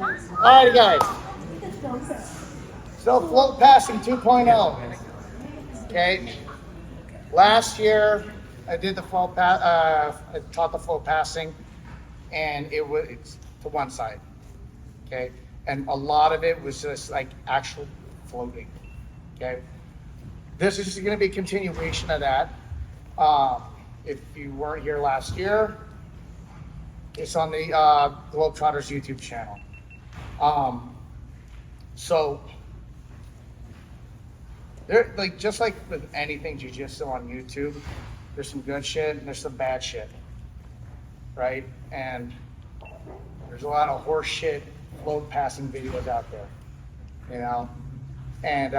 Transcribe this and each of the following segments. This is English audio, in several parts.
All right, guys. So float passing 2.0. Okay. Last year I did the float I taught the float passing, and it's to one side. Okay. And a lot of it was just like actual floating. Okay. This is going to be a continuation of that. If you weren't here last year, it's on the Globetrotters YouTube channel. So there, like just like with anything jujitsu on YouTube, there's some good shit and there's some bad shit, right? And there's a lot of horse shit float passing videos out there, you know. And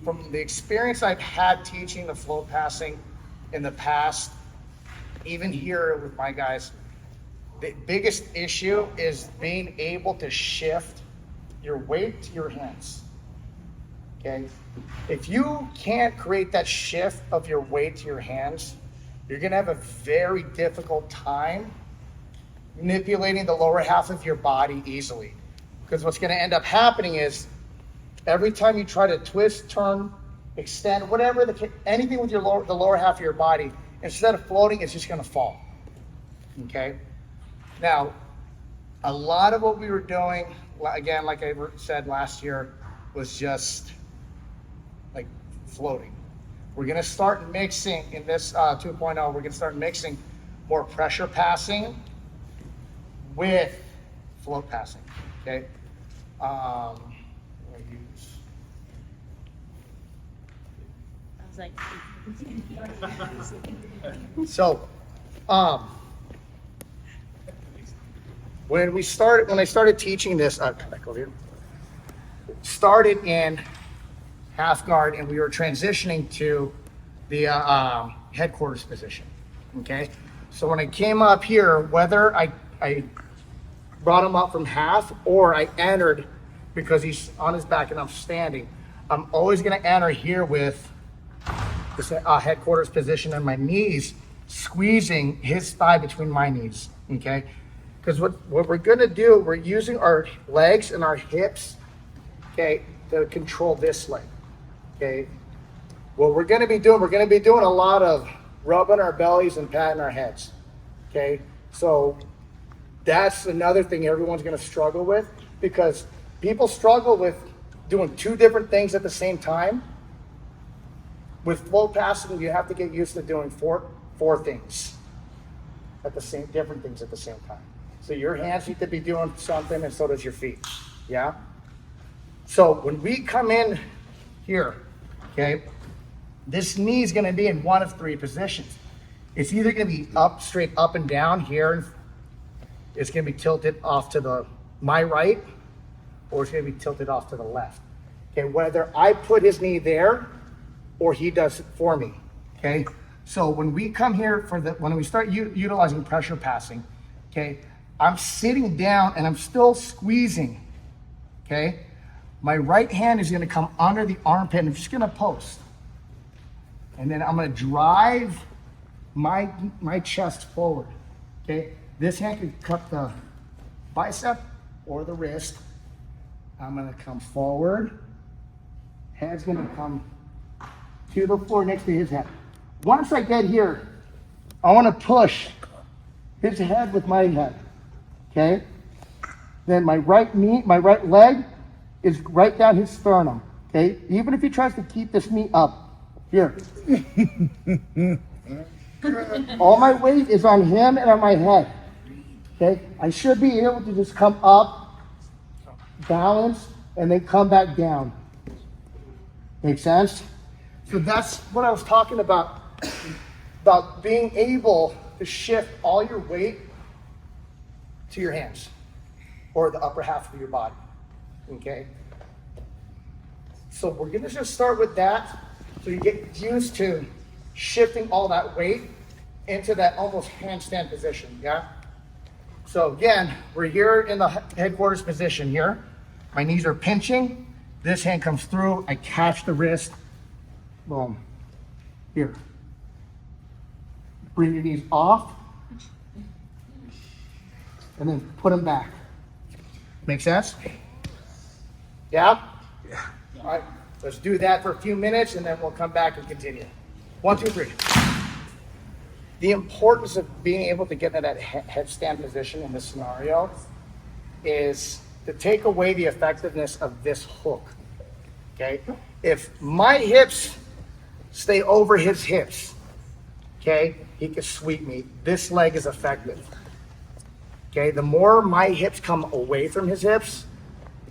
from the experience I've had teaching the float passing in the past, even here with my guys, the biggest issue is being able to shift your weight to your hands. Okay? If you can't create that shift of your weight to your hands, you're gonna have a very difficult time manipulating the lower half of your body easily. Because what's gonna end up happening is every time you try to twist, turn, extend, whatever, anything with the lower half of your body, instead of floating, it's just gonna fall. Okay? Now, a lot of what we were doing, again, like I said last year, was just like floating. We're gonna start mixing in this 2.0, we're gonna start mixing more pressure passing with float passing, okay? So, when I started teaching this, back over here, started in half guard, and we were transitioning to the headquarters position. Okay, so when I came up here, whether I brought him up from half or I entered because he's on his back and I'm standing, I'm always going to enter here with this headquarters position and my knees squeezing his thigh between my knees. Okay. Because what we're going to do, we're using our legs and our hips, okay, to control this leg, okay? What we're going to be doing a lot of rubbing our bellies and patting our heads, okay? So that's another thing everyone's going to struggle with, because people struggle with doing two different things at the same time. With float passing, you have to get used to doing four things at the same, different things at the same time. So your hands need to be doing something, and so does your feet, yeah? So when we come in here, okay, this knee is gonna be in one of three positions. It's either gonna be up, straight up and down here, it's gonna be tilted off to my right, or it's gonna be tilted off to the left. Okay, whether I put his knee there, or he does it for me, okay? So when we come here when we start utilizing pressure passing, okay, I'm sitting down and I'm still squeezing, okay? My right hand is gonna come under the armpit and I'm just gonna post. And then I'm gonna drive my chest forward, okay? This hand can cut the bicep or the wrist. I'm gonna come forward. Head's gonna come to the floor next to his head. Once I get here, I wanna push his head with my head. Okay, then my right leg is right down his sternum. Okay, even if he tries to keep this knee up, here. All my weight is on him and on my head. Okay, I should be able to just come up, balance, and then come back down. Make sense? So that's what I was talking about being able to shift all your weight to your hands or the upper half of your body, okay? So we're gonna just start with that so you get used to shifting all that weight into that almost handstand position, yeah? So again, we're here in the headquarters position here. My knees are pinching, this hand comes through, I catch the wrist, boom, here. Bring your knees off, and then put them back. Make sense? Yeah? Yeah. All right, let's do that for a few minutes and then we'll come back and continue. 1, 2, 3. The importance of being able to get into that headstand position in this scenario is to take away the effectiveness of this hook. Okay? If my hips stay over his hips, okay, he can sweep me. This leg is effective. Okay, the more my hips come away from his hips,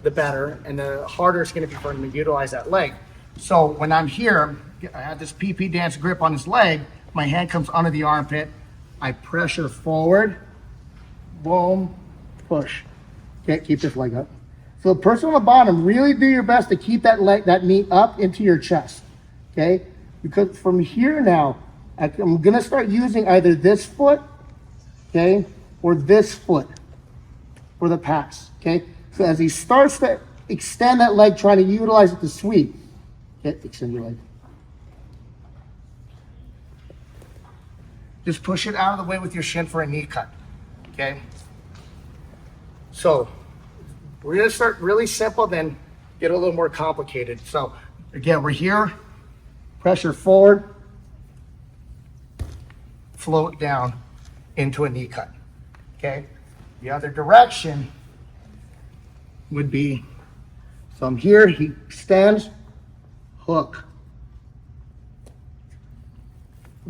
the better, and the harder it's going to be for him to utilize that leg. So when I'm here, I have this PP dance grip on his leg, my hand comes under the armpit, I pressure forward, boom, push. Okay, keep this leg up. So the person on the bottom, really do your best to keep that leg, that knee up into your chest. Okay, because from here now, I'm gonna start using either this foot, okay, or this foot for the pass. Okay, so as he starts to extend that leg, trying to utilize it to sweep, okay, extend your leg. Just push it out of the way with your shin for a knee cut. Okay, so we're gonna start really simple, then get a little more complicated. So again, we're here, pressure forward, float down into a knee cut. Okay, the other direction would be, so I'm here, he extends, hook,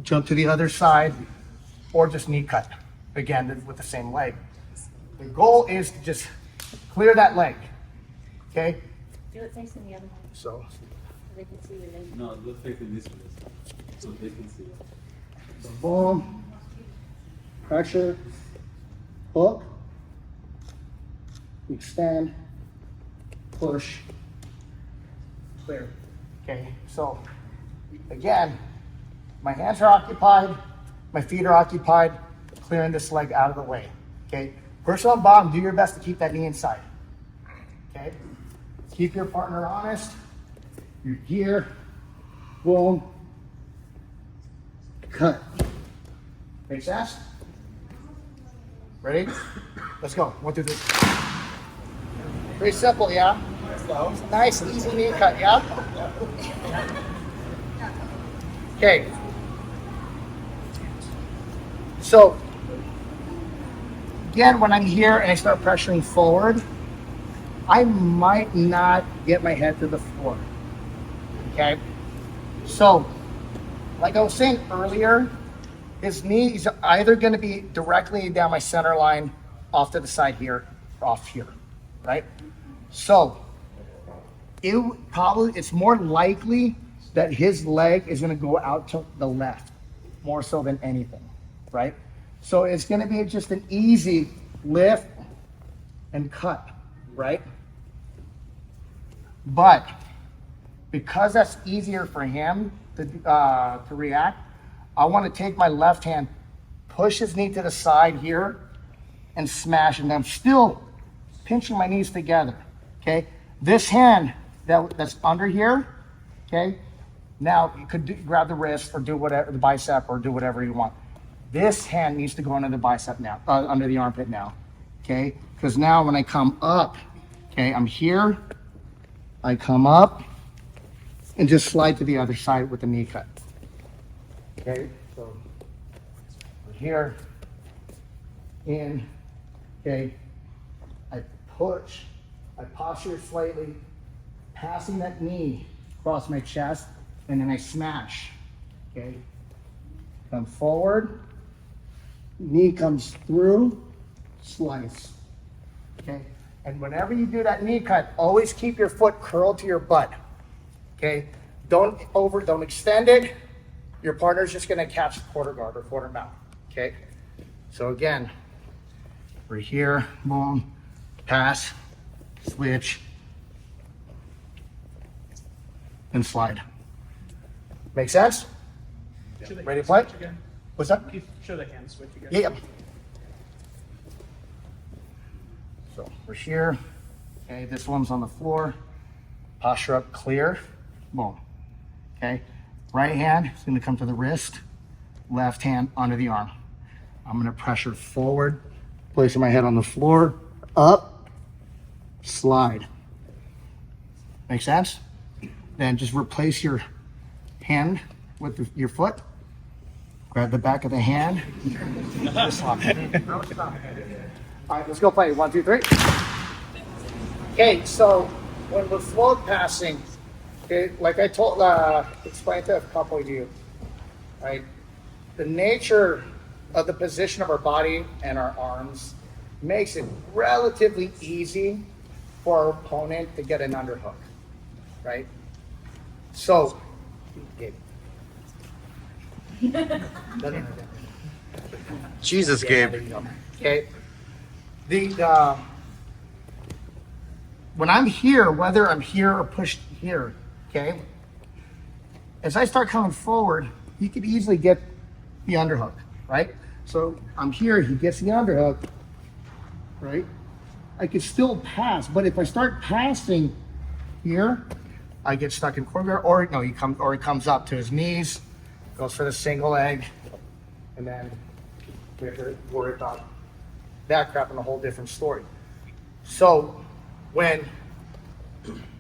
jump to the other side, or just knee cut, again with the same leg. The goal is to just clear that leg. Okay, Do it facing the other one so so they can see your leg. No, look facing this way, so they can see. so boom, pressure, hook, extend, push, clear. Okay, so again, my hands are occupied, my feet are occupied, clearing this leg out of the way. Okay, person on bottom, do your best to keep that knee inside. Okay, keep your partner honest. You're here, boom, cut. Make sense? Ready? Let's go. 1, 2, 3. Pretty simple, yeah? Nice, easy knee cut, yeah? Okay. So, again, when I'm here and I start pressuring forward, I might not get my head to the floor. Okay? So, like I was saying earlier, his knee is either going to be directly down my center line, off to the side here, or off here, right? So, it's more likely that his leg is going to go out to the left, more so than anything, right? So it's going to be just an easy lift and cut, right? But because that's easier for him to react, I want to take my left hand, push his knee to the side here, and smash. And I'm still pinching my knees together. Okay, this hand that's under here. Okay, now you could grab the wrist or do whatever, the bicep, or do whatever you want. This hand needs to go under the bicep now, under the armpit now. Okay, because now when I come up, okay, I'm here. I come up and just slide to the other side with the knee cut. Okay, so we're here, in, okay, I push, I posture slightly, passing that knee across my chest, and then I smash, okay, come forward, knee comes through, slice, okay, and whenever you do that knee cut, always keep your foot curled to your butt, okay, don't extend it. Your partner's just gonna catch the quarter guard or quarter mount, okay? So again, we're here, boom, pass, switch, and slide. Make sense? Ready to play? What's that? Show that hand switch again. Yeah. So we're here, okay, this one's on the floor, posture up, clear, boom, okay? Right hand is going to come to the wrist, left hand under the arm. I'm going to pressure forward, placing my head on the floor, up, slide. Make sense? Then just replace your hand with your foot. Grab the back of the hand. Just stop. All right, let's go play. 1, 2, 3. Okay, so when we're float passing, okay, like I explained to a couple of you, right? The nature of the position of our body and our arms makes it relatively easy for our opponent to get an underhook, right? So, Jesus, Gabe. okay. When I'm here, whether I'm here or pushed here, okay, as I start coming forward, he could easily get the underhook, right? So I'm here, he gets the underhook, right? I could still pass, but if I start passing here, I get stuck in corner, or no, he comes up to his knees, goes for the single leg, and then we have to worry about that crap in a whole different story. So when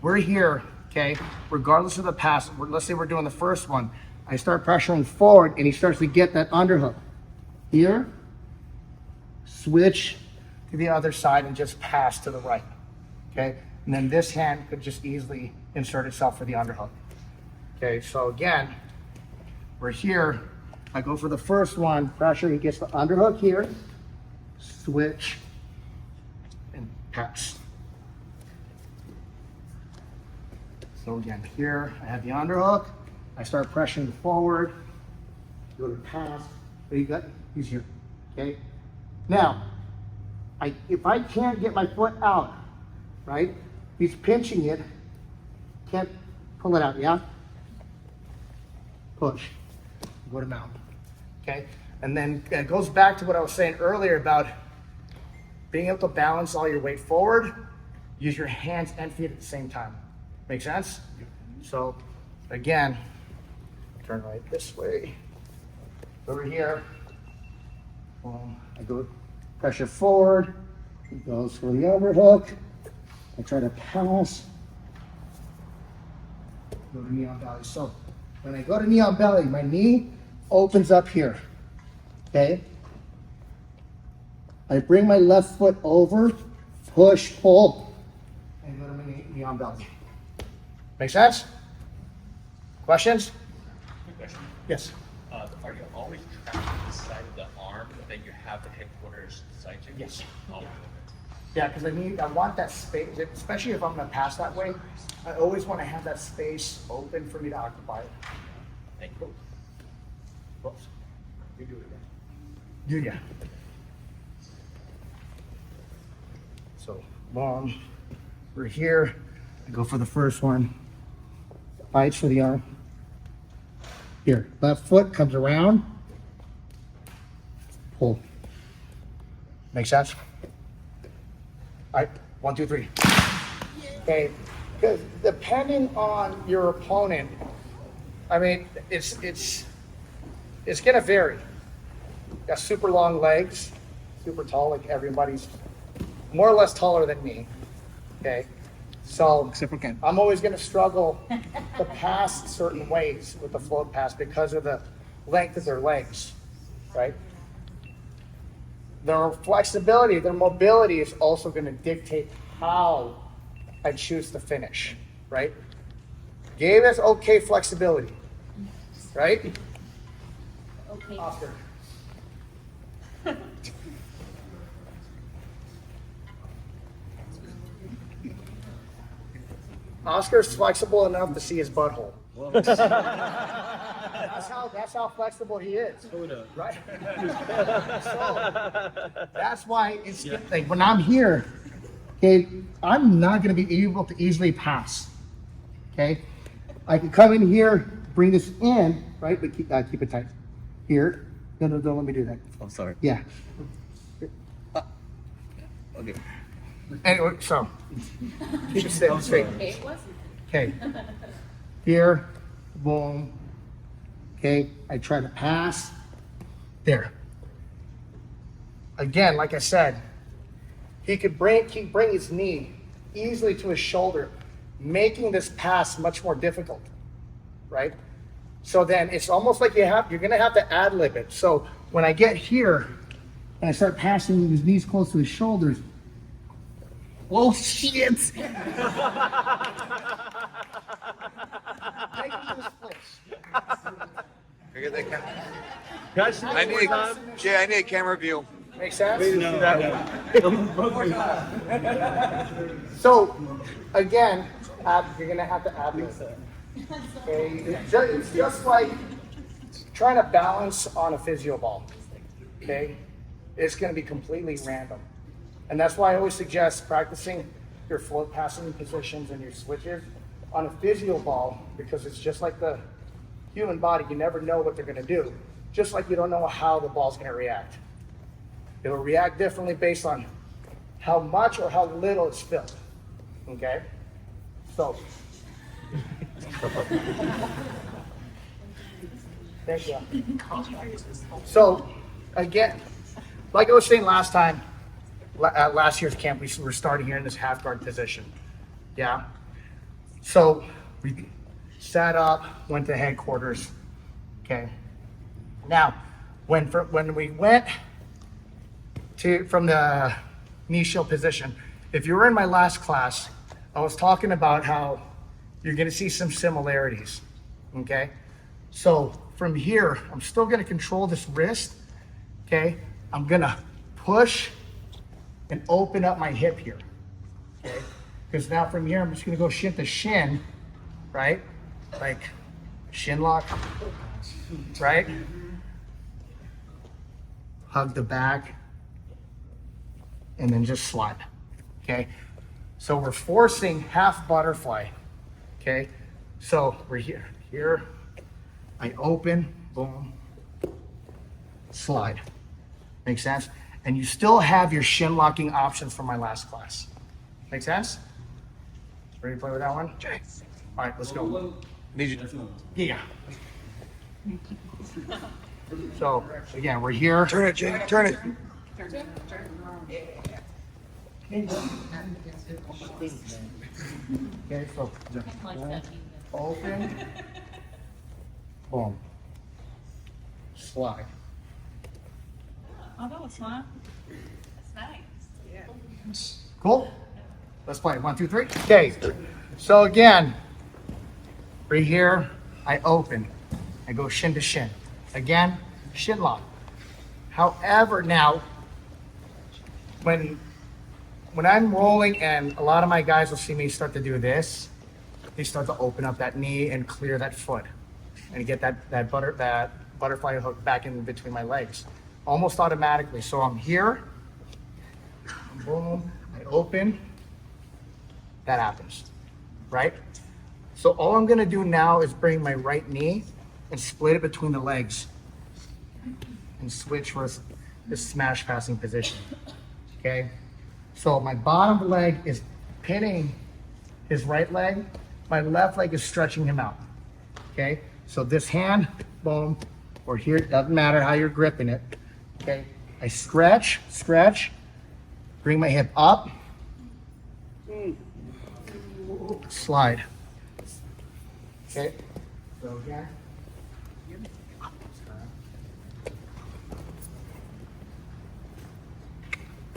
we're here, okay, regardless of the pass, let's say we're doing the first one, I start pressuring forward and he starts to get that underhook. Here, switch to the other side and just pass to the right, okay? And then this hand could just easily insert itself for the underhook. Okay, so again, we're here, I go for the first one, pressure, he gets the underhook here, switch, and pass. So again, here, I have the underhook, I start pressuring forward, go to pass, there you go, he's here, okay? Now, if I can't get my foot out, right, he's pinching it, can't pull it out, yeah? Push, go to mount, okay? And then it goes back to what I was saying earlier about being able to balance all your weight forward, use your hands and feet at the same time. Make sense? So, again, turn right this way, over here, boom, I go pressure forward, he goes for the overhook, I try to pass, go to knee on belly. So when I go to knee on belly, my knee opens up here, okay? I bring my left foot over, push, pull, and go to my knee on belly. Make sense? Questions? Question. Yes. Are you always tracking the side of the arm that you have the headquarters side to? Yes. Oh, Yeah, because I want that space, especially if I'm gonna pass that way. I always want to have that space open for me to occupy it. thank you. Whoops. You do it again. Yeah. So, we're here. I go for the first one. Fights for the arm. Here, left foot comes around. Pull. Make sense? All right, 1, 2, 3. Okay, because depending on your opponent, I mean, it's gonna vary. Got super long legs, super tall, like everybody's more or less taller than me. Okay, so I'm always gonna struggle to pass certain ways with the float pass because of the length of their legs, right? Their flexibility, their mobility is also going to dictate how I choose to finish, right? Gabe has okay flexibility, right? Okay. Oscar. Oscar's flexible enough to see his butthole. That's how flexible he is, right? So that's why it's like when I'm here, okay, I'm not going to be able to easily pass. Okay, I can come in here, bring this in, right? But keep it tight. Here, no, don't let me do that. I'm sorry. Yeah. Okay. Anyway, so keep it straight. Okay, it wasn't. Okay. Here, boom. Okay, I try to pass. There. Again, like I said, he could bring his knee easily to his shoulder, making this pass much more difficult, right? So then it's almost like you're gonna have to ad-lib it. So when I get here and I start passing with his knees close to his shoulders, oh shit! Take him to this place. I get that I need Jay, I need a camera view. Make sense? So, again, you're gonna have to add this. Okay, it's just like trying to balance on a physio ball. Okay, it's gonna be completely random, and that's why I always suggest practicing your float passing positions and your switches on a physio ball, because it's just like the human body. You never know what they're gonna do. Just like you don't know how the ball's gonna react. It'll react differently based on how much or how little it's filled. Okay? So. Thank you. So, again, like I was saying last time, at last year's camp, we were starting here in this half guard position. Yeah? So, we sat up, went to headquarters. Okay? Now, when we went from the knee shield position, if you were in my last class, I was talking about how you're going to see some similarities. Okay, so from here, I'm still going to control this wrist. Okay, I'm going to push and open up my hip here. Okay, because now from here, I'm just going to go shin to shin, right? Like shin lock, right? Hug the back, and then just slide. Okay, so we're forcing half butterfly. Okay, so we're here, I open, boom, slide. Make sense? And you still have your shin locking options from my last class. Make sense? Ready to play with that one? Okay. All right, let's go. Need you. Yeah. So again, we're here. Turn it, Jay. Turn it. Okay, so open, boom, slide. Oh, that was fun. That's nice. Cool? Let's play. 1, 2, 3. Okay. So again, right here, I open. I go shin to shin. Again, shin lock. However, now, when I'm rolling and a lot of my guys will see me start to do this, they start to open up that knee and clear that foot and get that butterfly hook back in between my legs almost automatically. So I'm here, boom, I open, that happens, right? So all I'm gonna do now is bring my right knee and split it between the legs and switch for this smash passing position, okay? So my bottom leg is pinning his right leg. My left leg is stretching him out, okay? So this hand, boom, or here, doesn't matter how you're gripping it, okay? I stretch, bring my hip up, slide, okay? So again.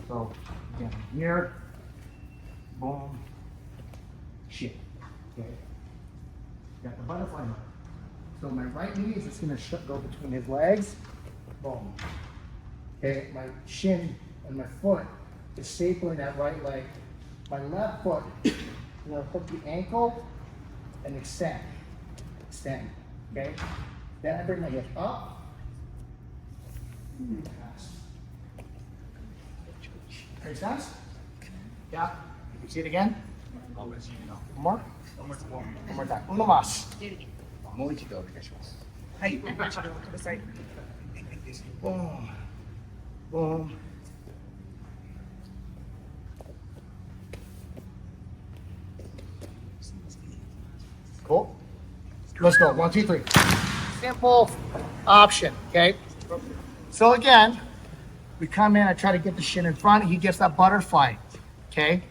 So again, here, boom, shit. Okay. Got the butterfly hook. So my right knee is just gonna go between his legs, boom. Okay, my shin and my foot is stapling that right leg. My left foot is gonna hook the ankle and extend. Okay. Then I bring my hip up. Pass. Makes sense? Yeah. You see it again? One more? One more time. Uno más. Boom. Boom. Cool. Let's go. 1, 2, 3. Simple option. Okay. So again, we come in, I try to get the shin in front, he gets that butterfly. okay?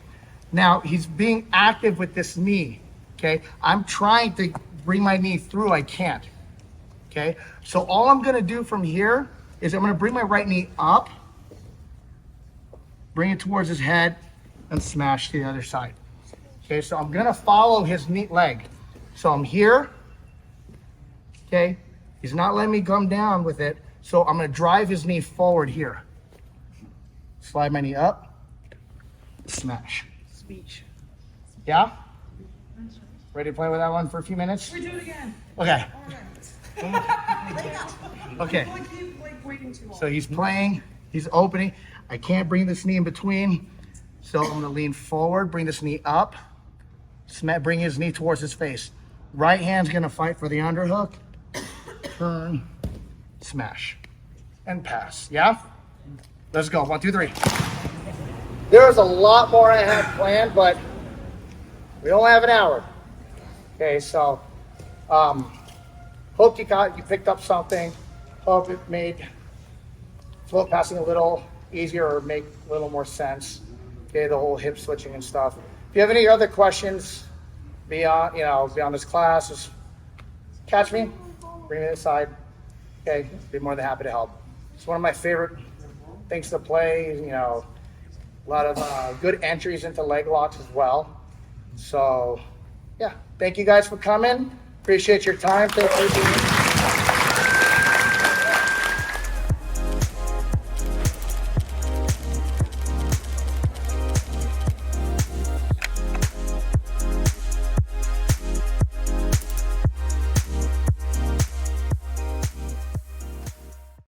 Now, he's being active with this knee, okay? I'm trying to bring my knee through, I can't, okay? So all I'm gonna do from here is I'm gonna bring my right knee up, bring it towards his head, and smash to the other side. Okay, so I'm gonna follow his knee leg. So I'm here, okay? He's not letting me come down with it, so I'm gonna drive his knee forward here. Slide my knee up, smash. Speech. Yeah? Ready to play with that one for a few minutes? We do it again. Okay, okay. Keep waiting too long. So he's playing, he's opening. I can't bring this knee in between, so I'm gonna lean forward, bring this knee up, bring his knee towards his face. Right hand's gonna fight for the underhook, turn, smash, and pass, yeah? Let's go, 1, 2, 3. There's a lot more I had planned, but we only have an hour. Okay, so hope you picked up something. Hope it made float passing a little easier or make a little more sense. Okay, the whole hip switching and stuff. If you have any other questions beyond, beyond this class, just catch me, bring me aside. Okay, be more than happy to help. It's one of my favorite things to play. A lot of good entries into leg locks as well. So, yeah, thank you guys for coming. Appreciate your time. Thank you.